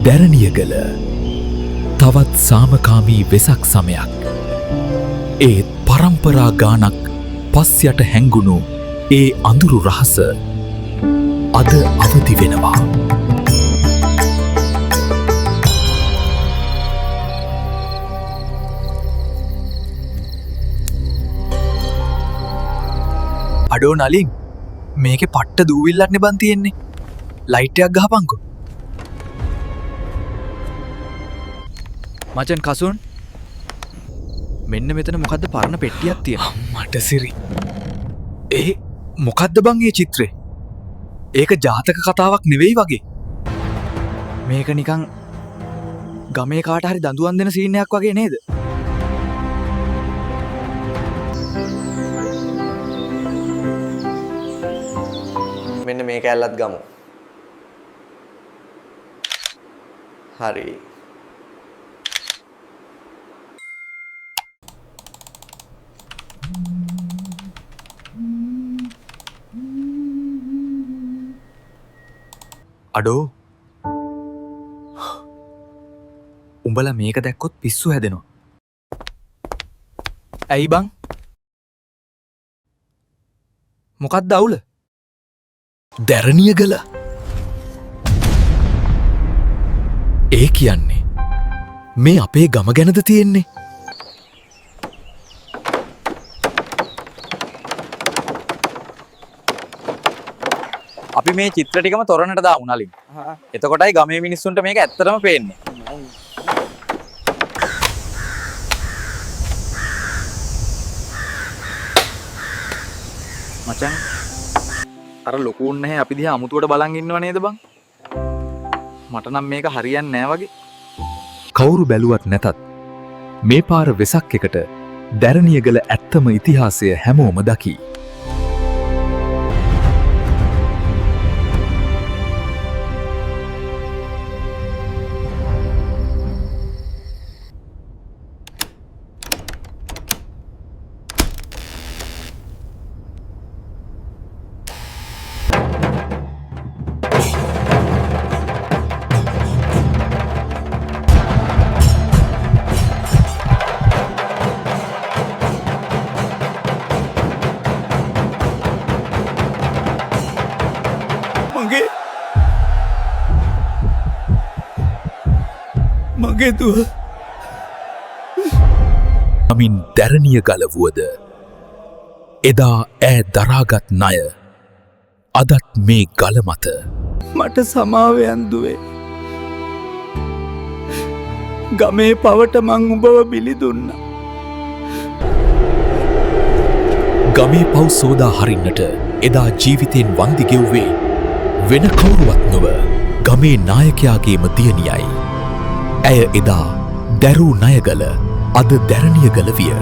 දැරණියගල තවත් සාමකාමී වෙසක් සමයක්. ඒත් පරම්පරා ගානක් පස් යට හැංගුණු ඒ අඳුරු රහස අද අවදි වෙනවා. අඩෝ නලින් මේක පට්ට දූවිල්ලක් නෙබන් තියෙන්නේ. ලයිට්යක් ගහපංකෝ. මචන් කසුන් මෙන්න මෙතන මොකක්ද පරණ පෙට්ටියක් තියෙන මට සිරි. ඒ මොකක්ද බං ඒ චිත්‍රේ? ඒක ජාතක කතාවක් නෙවෙයි වගේ. මේක නිකං ගමේ කාට හරි දඳුවන් දෙන සීනයක් වගේ නේද? මෙන්න මේක ඇල්ලත් ගමු. හරි. අඩෝ උඹල මේක දැක්කොත් පිස්සු හැදෙනවා. ඇයි බං? මොකක්ද අවුල? දැරණියගල ඒ කියන්නේ මේ අපේ ගම ගැනද තියෙන්නේ. අපි මේ චිත්‍ර ටිකම තොරණට දාමු නලින්. එතකොටයි ගමේ මිනිස්සුන්ට මේක ඇත්තටම පේන්නේ. මචං අර ලොකුුන් නැහැ අපි දිහා අමුතුවට බලන් ඉන්නව නේද බං? මට නම් මේක හරියන්නේ නෑ වගේ. කවුරු බැලුවත් නැතත් මේ පාර වෙසක් එකට දැරණියගල ඇත්තම ඉතිහාසය හැමෝම දකි. මගේ දුව අමින් දැරණිය ගලවුවද එදා ඈ දරාගත් ණය අදත් මේ ගල මත. මට සමාවයන් දුවේ. ගමේ පවට මං උඹව බිලි දුන්න. ගමේ පව් සෝදා හරින්නට එදා ජීවිතයෙන් වන්දි ගෙව්වේ වෙන කවුරුවත් නොව ගමේ නායකයාගේම දියණියයි. ඇය එදා දැරූ ණයගල අද දැරණියගල විය.